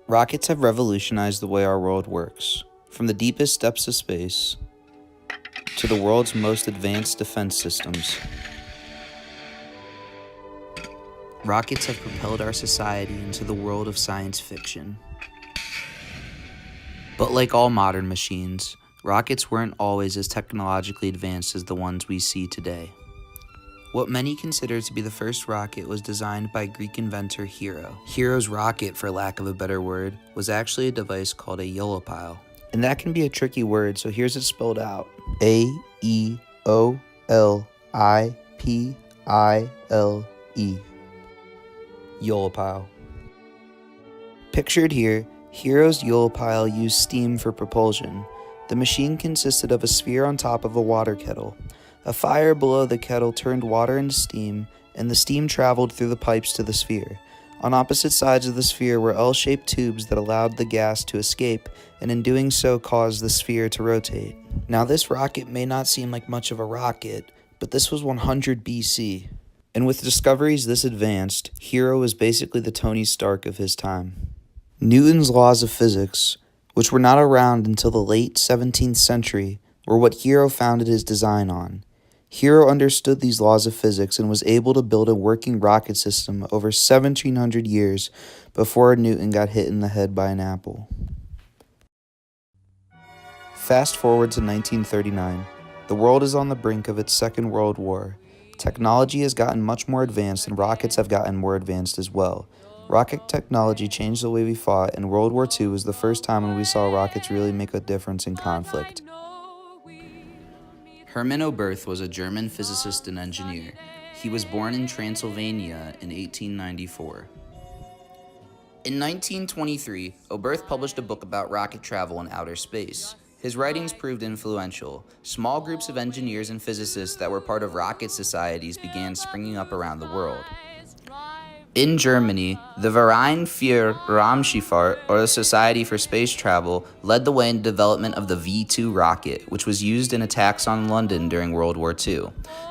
Rockets have revolutionized the way our world works, from the deepest depths of space to the world's most advanced defense systems. Rockets have propelled our society into the world of science fiction. But like all modern machines, rockets weren't always as technologically advanced as the ones we see today. What many consider to be the first rocket was designed by Greek inventor Hero. Hero's rocket, for lack of a better word, was actually a device called a Eolipile. And that can be a tricky word, so here's it spelled out. A-E-O-L-I-P-I-L-E. Eolipile. Pictured here, Hero's Eolipile used steam for propulsion. The machine consisted of a sphere on top of a water kettle. A fire below the kettle turned water into steam, and the steam traveled through the pipes to the sphere. On opposite sides of the sphere were L-shaped tubes that allowed the gas to escape, and in doing so caused the sphere to rotate. Now this rocket may not seem like much of a rocket, but this was 100 BC. And with discoveries this advanced, Hero was basically the Tony Stark of his time. Newton's laws of physics, which were not around until the late 17th century, were what Hero founded his design on. Hero understood these laws of physics and was able to build a working rocket system over 1700 years before Newton got hit in the head by an apple. Fast forward to 1939. The world is on the brink of its Second World War. Technology has gotten much more advanced and rockets have gotten more advanced as well. Rocket technology changed the way we fought, and World War II was the first time when we saw rockets really make a difference in conflict. Hermann Oberth was a German physicist and engineer. He was born in Transylvania in 1894. In 1923, Oberth published a book about rocket travel in outer space. His writings proved influential. Small groups of engineers and physicists that were part of rocket societies began springing up around the world. In Germany, the Verein für Raumschifffahrt, or the Society for Space Travel, led the way in the development of the V-2 rocket, which was used in attacks on London during World War II.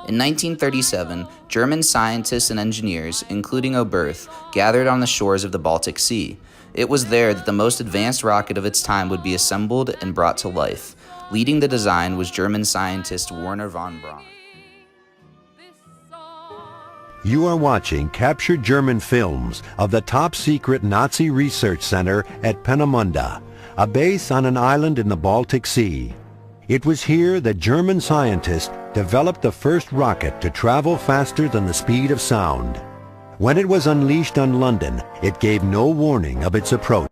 In 1937, German scientists and engineers, including Oberth, gathered on the shores of the Baltic Sea. It was there that the most advanced rocket of its time would be assembled and brought to life. Leading the design was German scientist Wernher von Braun. You are watching captured German films of the top-secret Nazi research center at Peenemünde, a base on an island in the Baltic Sea. It was here that German scientists developed the first rocket to travel faster than the speed of sound. When it was unleashed on London, it gave no warning of its approach.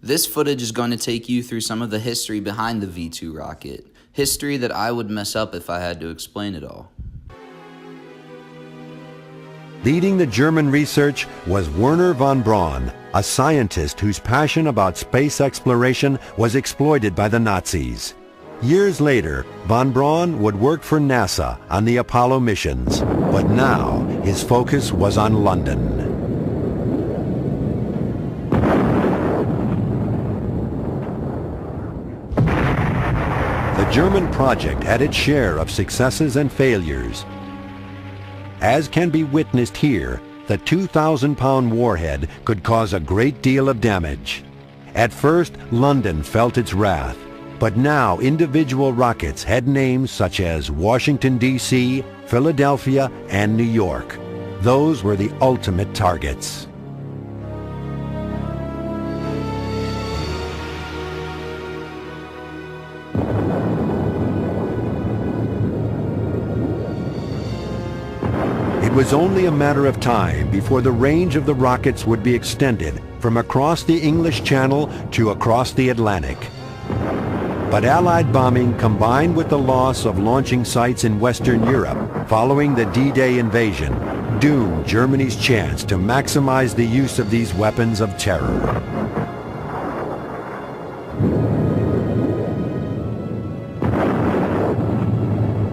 This footage is going to take you through some of the history behind the V-2 rocket, history that I would mess up if I had to explain it all. Leading the German research was Wernher von Braun, a scientist whose passion about space exploration was exploited by the Nazis. Years later, von Braun would work for NASA on the Apollo missions, but now his focus was on London. The German project had its share of successes and failures. As can be witnessed here, the 2,000-pound warhead could cause a great deal of damage. At first, London felt its wrath, but now individual rockets had names such as Washington, D.C., Philadelphia, and New York. Those were the ultimate targets. It was only a matter of time before the range of the rockets would be extended from across the English Channel to across the Atlantic. But Allied bombing combined with the loss of launching sites in Western Europe following the D-Day invasion doomed Germany's chance to maximize the use of these weapons of terror.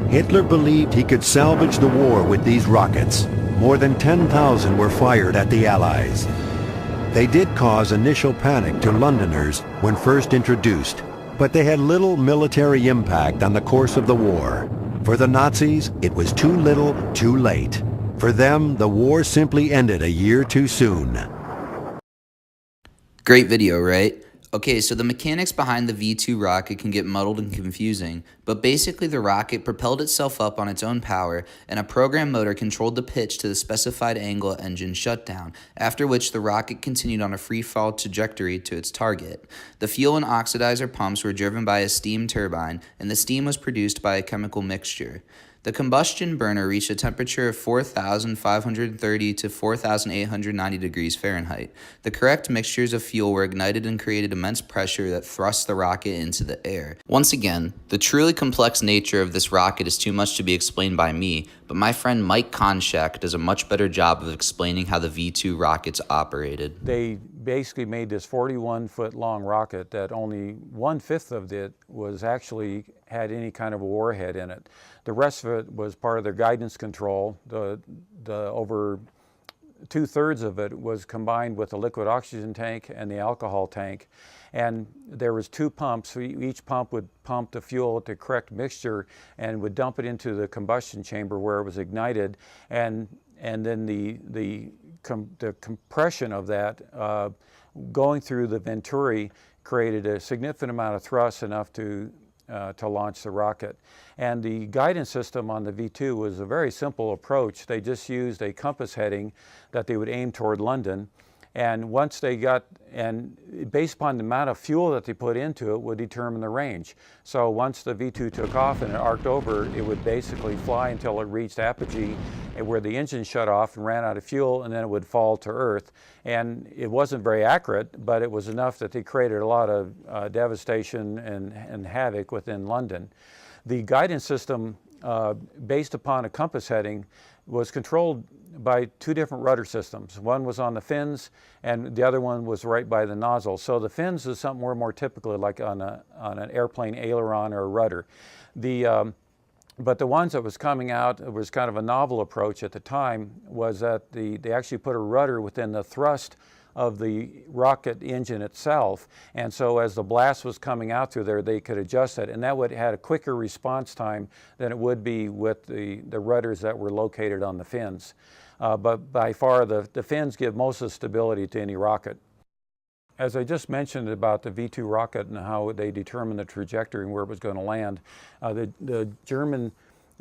Hitler believed he could salvage the war with these rockets. More than 10,000 were fired at the Allies. They did cause initial panic to Londoners when first introduced, but they had little military impact on the course of the war. For the Nazis, it was too little, too late. For them, the war simply ended a year too soon. Great video, right? Okay, so the mechanics behind the V2 rocket can get muddled and confusing, but basically the rocket propelled itself up on its own power, and a program motor controlled the pitch to the specified angle at engine shutdown, after which the rocket continued on a free fall trajectory to its target. The fuel and oxidizer pumps were driven by a steam turbine, and the steam was produced by a chemical mixture. The combustion burner reached a temperature of 4,530 to 4,890 degrees Fahrenheit. The correct mixtures of fuel were ignited and created immense pressure that thrust the rocket into the air. Once again, the truly complex nature of this rocket is too much to be explained by me, but my friend Mike Konchak does a much better job of explaining how the V2 rockets operated. They basically made this 41-foot long rocket that only 1/5 of it was actually had any kind of a warhead in it. The rest of it was part of their guidance control. The over 2/3 of it was combined with the liquid oxygen tank and the alcohol tank. And there was 2 pumps. Each pump would pump the fuel at the correct mixture and would dump it into the combustion chamber where it was ignited. And then the compression of that going through the venturi created a significant amount of thrust, enough to launch the rocket. And the guidance system on the V2 was a very simple approach. They just used a compass heading that they would aim toward London. And once they got, and based upon the amount of fuel that they put into it would determine the range. So once the V2 took off and it arced over, it would basically fly until it reached apogee, where the engine shut off and ran out of fuel, and then it would fall to Earth. And it wasn't very accurate, but it was enough that they created a lot of devastation and havoc within London. The guidance system, based upon a compass heading, was controlled by 2 different rudder systems. One was on the fins, and the other one was right by the nozzle. So the fins is something more typically like on an airplane aileron or a rudder. But the ones that was coming out, it was kind of a novel approach at the time, was that they actually put a rudder within the thrust of the rocket engine itself, and so as the blast was coming out through there, they could adjust it, and that would had a quicker response time than it would be with the rudders that were located on the fins. But by far, the fins give most of the stability to any rocket. As I just mentioned about the V2 rocket and how they determined the trajectory and where it was going to land, the German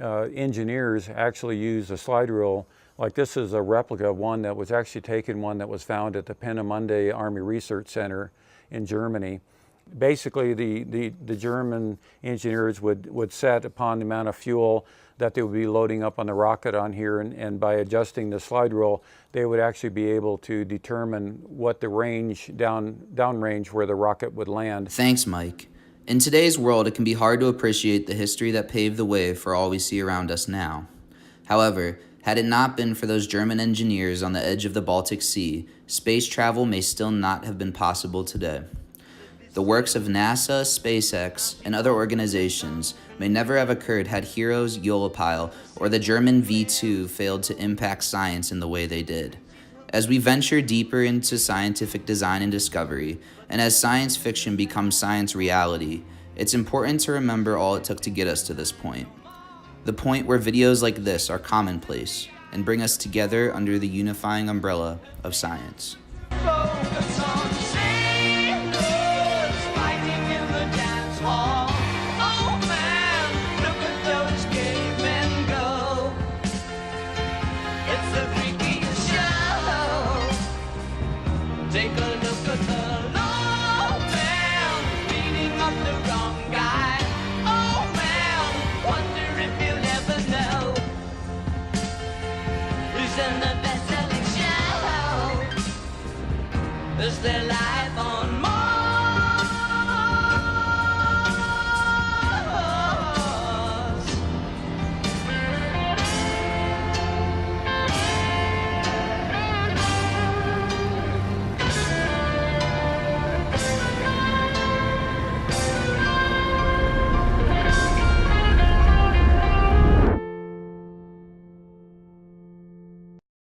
engineers actually used a slide rule. Like, this is a replica of one that was actually taken, one that was found at the Peenemünde Army Research Center in Germany. Basically, the German engineers would set upon the amount of fuel that they would be loading up on the rocket on here, and by adjusting the slide rule, they would actually be able to determine what the range, downrange where the rocket would land. Thanks, Mike. In today's world, it can be hard to appreciate the history that paved the way for all we see around us now. However, had it not been for those German engineers on the edge of the Baltic Sea, space travel may still not have been possible today. The works of NASA, SpaceX, and other organizations may never have occurred had Heroes, Uhlipile, or the German V2 failed to impact science in the way they did. As we venture deeper into scientific design and discovery, and as science fiction becomes science reality, it's important to remember all it took to get us to this point. The point where videos like this are commonplace and bring us together under the unifying umbrella of science. Focus on sailors fighting in the dance hall. Oh man, look at those cavemen go. It's a freaky show. Take a look at the low man beating up the wrong guy. Oh man, wonder if you'll ever know who's in the best-selling show. Is their life on